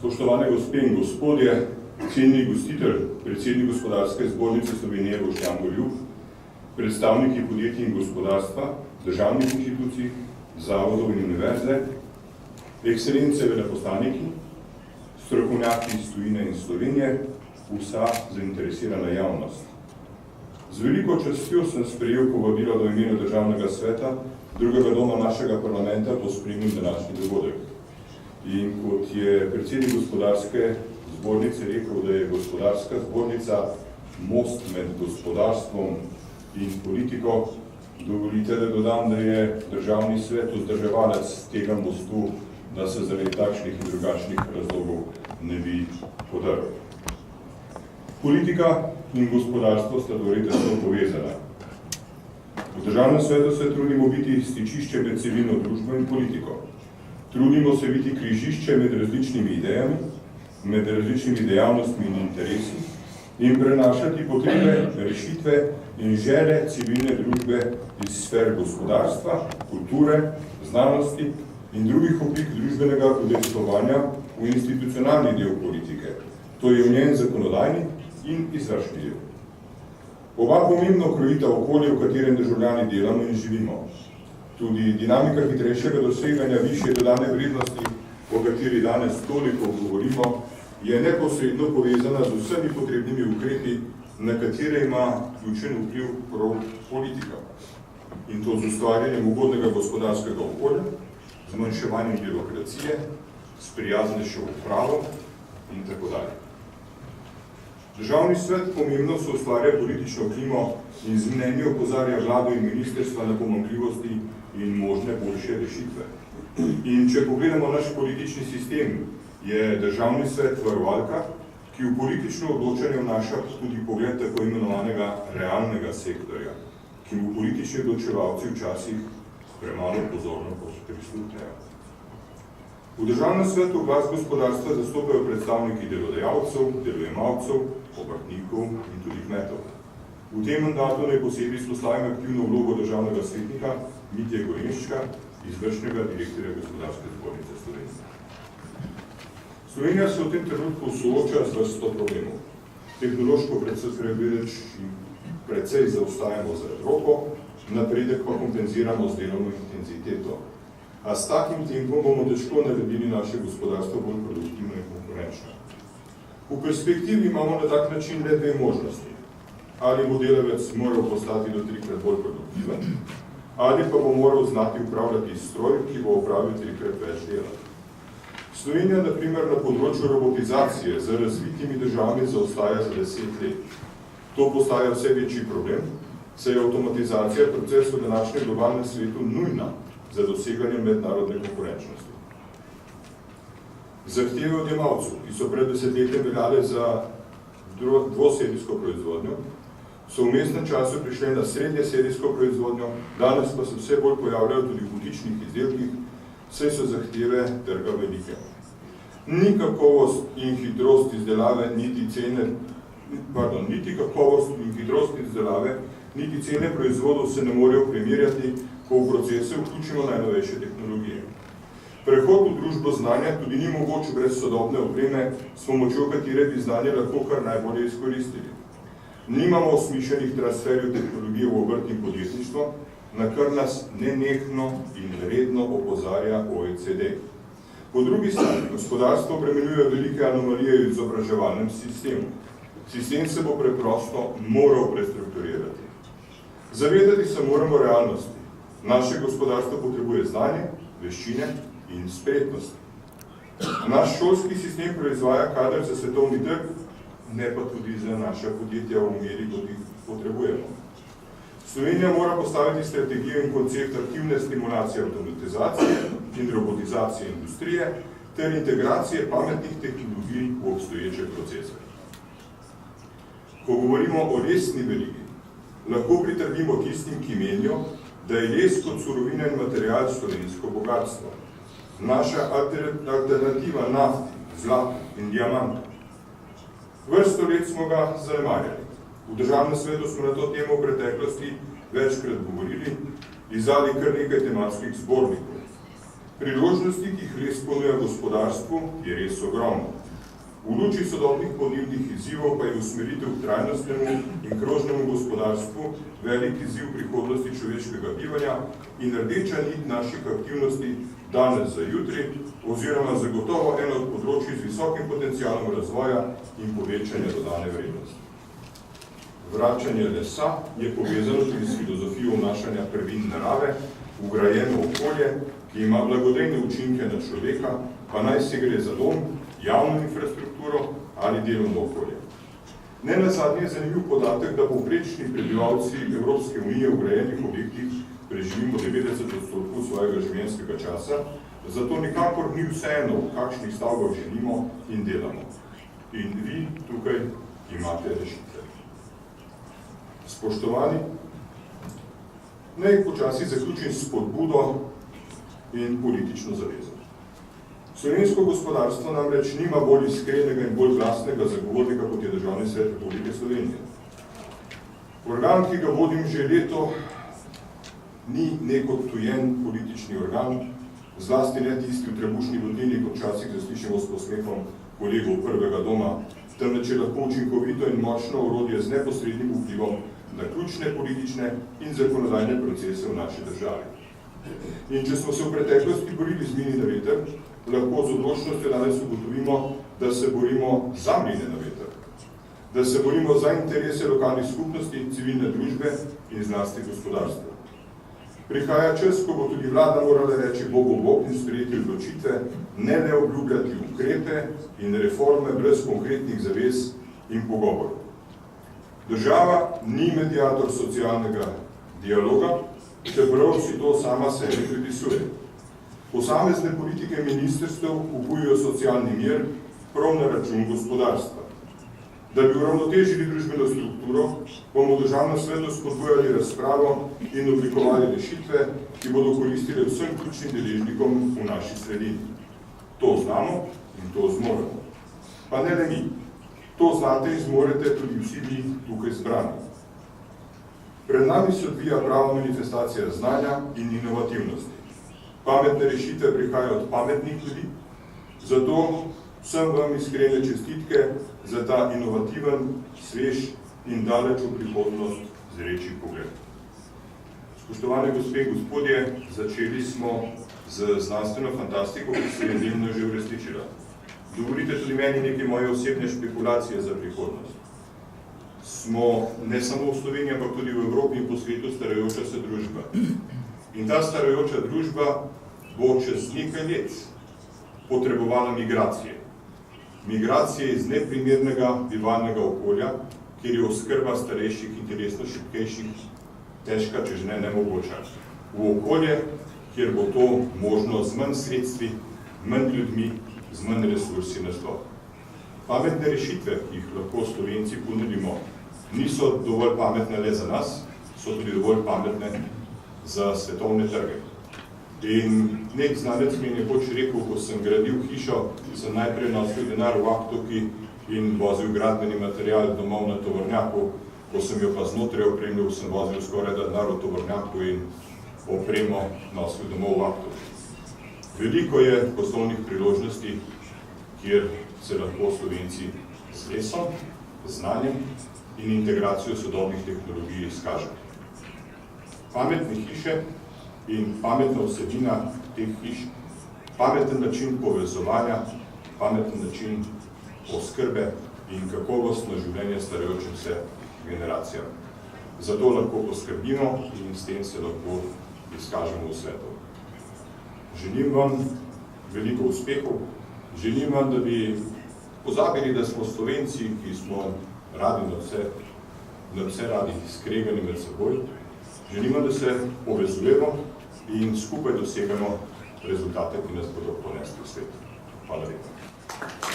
Spoštovane gospe in gospodje, cenjeni gostitelj, predsednik Gospodarske zbornice Slovenije Boštjan Goljub, predstavniki podjetij in gospodarstva, državnih inštitucij, zavodov in univerze, ekscelence veleposlaniki, strokovnjaki iz tujine in Slovenije, vsa zainteresirana javnost. Z veliko častjo sem sprejel povabilo do imenu Državnega sveta, drugega doma našega parlamenta, to spremim današnji dogodek. In kot je predsednik Gospodarske zbornice rekel, da je Gospodarska zbornica most med gospodarstvom in politiko, dovolite, da dodam, da je Državni svet vzdrževalec tega mostu, da se zaradi takšnih in drugačnih razlogov ne bi podaril. Politika in gospodarstvo sta torej tesno povezana. V Državnem svetu se trudimo biti stičišče med civilno družbo in politiko. Trudimo se biti križišče med različnimi idejami, med različnimi dejavnostmi in interesi in prenašati potrebe, rešitve in želje civilne družbe iz sfer gospodarstva, kulture, znanosti in drugih oblik družbenega udejstvovanja v institucionalni del politike, to je v njen zakonodajni in izvršni del. Oba pomembno krojita okolje, v katerem državljani delamo in živimo. Tudi dinamika hitrejšega doseganja višje dodane vrednosti, o kateri danes toliko govorimo, je neposredno povezana z vsemi potrebnimi ukrepi, na katere ima ključen vpliv prav politika. In to z ustvarjanjem ugodnega gospodarskega okolja, zmanjševanjem birokracije, s prijaznejšo upravo in tako dalje. Državni svet pomembno se ustvarja politično klimo in z mnenjem opozarja vlado in ministerstva na pomanjkljivosti in možne boljše rešitve. In če pogledamo naš politični sistem, je Državni svet varovalka, ki v politično odločanje vnaša tudi pogled tako imenovanega realnega sektorja, ki mu politični odločevalci včasih premalo pozorno prisluhnejo. V Državnem svetu glas gospodarstva zastopajo predstavniki delodajalcev, delojemalcev, obrtnikov in tudi kmetov. V tem mandatu naj posebej izpostavim aktivno vlogo državnega svetnika Mitje Gorenščka, izvršnega direktorja Gospodarske zbornice Slovenije. Slovenija se v tem trenutku sooča z vrsto problemov. Tehnološko precej zaostajamo za Evropo, napredek pa kompenziramo z delovno intenziteto. A s takim tempom bomo težko naredili naše gospodarstvo bolj produktivno in konkurenčno. V perspektivi imamo na tak način le dve možnosti. Ali bo delavec moral postati do 3-krat bolj produktiven, ali pa bo moral znati upravljati stroj, ki bo opravil 3-krat več dela. Slovenija, na primer, na področju robotizacije z razvitimi državami zaostaja za 10 let. To postaja vse večji problem, saj je avtomatizacija procesov v današnjem globalnem svetu nujna za doseganje mednarodne konkurenčnosti. Zahteve odjemalcev, ki so pred desetletjem veljale za dvoserijsko proizvodnjo, so v mestnem času prišle na srednje serijsko proizvodnjo, danes pa se vse bolj pojavljajo tudi v butičnih izdelkih, saj so zahteve trga velike. Ni kakovost in hitrost izdelave, niti kakovost in hitrost izdelave, niti cene proizvodov se ne morejo primerjati, ko v procese vključimo najnovejše tehnologije. Prehod v družbo znanja tudi ni mogoč brez sodobne opreme, s pomočjo katere bi znanje lahko kar najbolje izkoristili. Nimamo smišljenih transferjev tehnologije v obrt in podjetništvo, na kar nas nenehno in redno opozarja OECD. Po drugi strani, gospodarstvo bremenjuje velike anomalije v izobraževalnem sistemu. Sistem se bo preprosto moral prestrukturirati. Zavedati se moramo realnosti. Naše gospodarstvo potrebuje znanje, veščine in spretnosti. Naš šolski sistem proizvaja kader za svetovni trg, ne pa tudi za naša podjetja v meri, kot jih potrebujemo. Slovenija mora postaviti strategijo in koncept aktivne stimulacije avtomatizacije in robotizacije industrije ter integracije pametnih tehnologij v obstoječe procese. Ko govorimo o lesni verigi, lahko pritrdimo tistim, ki menijo, da je les kot surovina in material slovensko bogatstvo. Naša alternativa nafti, zlatu in diamantu. Vrsto let smo ga zanemarjali. V Državnem svetu smo na to temo v preteklosti večkrat govorili, izdali kar nekaj tematskih zbornikov. Priložnosti, ki jih res ponuja gospodarstvu, je res ogromno. V luči sodobnih podnebnih izzivov pa je usmeritev k trajnostnemu in krožnemu gospodarstvu velik izziv prihodnosti človeškega bivanja in rdeča nit naših aktivnosti danes za jutri, oziroma zagotovo eno od področij z visokim potencialom razvoja in povečanja dodane vrednosti. Vračanje lesa je povezano tudi s filozofijo vnašanja prvin narave, vgrajeno okolje, ki ima blagodejne učinke na človeka, pa naj se gre za dom, javno infrastrukturo ali delovno okolje. Nenazadnje je zanimiv podatek, da povprečni prebivalci Evropske unije v vgrajenih objektih preživimo 90% svojega življenjskega časa, zato nikakor ni vseeno, v kakšnih stavbah živimo in delamo. In vi tukaj imate rešitve. Spoštovani, naj počasi zaključim s spodbudo in politično zavezo. Slovensko gospodarstvo namreč nima bolj iskrenega in bolj glasnega zagovornika, kot je Državni svet Republike Slovenije. Organ, ki ga vodim že leto, ni nek odtujen politični organ, zlasti ne tisti v trebušni vodnini, kot včasih zaslišimo s posmehom kolegov prvega doma, temveč je lahko učinkovito in močno orodje z neposrednim vplivom na ključne politične in zakonodajne procese v naši državi. In če smo se v preteklosti borili z mlini na veter, lahko z odločnostjo danes ugotovimo, da se borimo za mline na veter, da se borimo za interese lokalnih skupnosti, civilne družbe in zlasti gospodarstva. Prihaja čas, ko bo tudi vlada morala reči Bogu Bog in sprejeti odločitve, ne le obljubljati ukrepe in reforme brez konkretnih zavez in pogovorov. Država ni mediator socialnega dialoga, čeprav si to sama sebi pripisuje. Posamezne politike ministrstev kupujejo socialni mir prav na račun gospodarstva. Da bi uravnotežili družbeno strukturo, bomo v Državnem svetu spodbujali razpravo in oblikovali rešitve, ki bodo koristile vsem ključnim deležnikom v naši sredini. To znamo in to zmoremo. Pa ne le mi. To znate in zmorete tudi vsi vi tukaj zbrani. Pred nami se odvija prava manifestacija znanja in inovativnosti. Pametne rešitve prihajajo od pametnih ljudi, zato vsem vam iskrene čestitke za ta inovativen, svež in daleč v prihodnost zreči pogled. Spoštovane gospe in gospodje, začeli smo z znanstveno fantastiko, ki se je delno že uresničila. Dovolite tudi meni nekaj moje osebne špekulacije za prihodnost. Smo ne samo v Sloveniji, ampak tudi v Evropi in po svetu starajoča se družba. In ta starajoča družba bo čez nekaj let potrebovala migracije. Migracije iz neprimernega bivalnega okolja, kjer je oskrba starejših in telesno šibkejših težka, če že ne nemogoča. V okolje, kjer bo to možno z manj sredstvi, manj ljudmi, z manj resursi naslov. Pametne rešitve, ki jih lahko Slovenci ponudimo, niso dovolj pametne le za nas, so tudi dovolj pametne za svetovne trge. In nek znanec mi je nekoč rekel, ko sem gradil hišo, sem najprej nosil denar v aktoki in vozil gradbeni material domov na tovornjaku, ko sem jo pa znotraj opremil, sem vozil skoraj denar v tovornjaku in opremo nosil domov v aktoki. Veliko je poslovnih priložnosti, kjer se lahko Slovenci z lesom, znanjem in integracijo sodobnih tehnologij izkaže. Pametne hiše in pametna vsebina teh hiš, pameten način povezovanja, pameten način oskrbe in kakovostno življenje starajočim se generacijam. Zato lahko poskrbimo in s tem se lahko izkažemo v svetu. Želim vam veliko uspehov, želim vam, da bi pozabili, da smo Slovenci, ki smo radi na vse radi skregani med seboj. Želim vam, da se povezujemo in skupaj dosegamo rezultate, ki nas bodo ponesli v svet. Hvala lepa.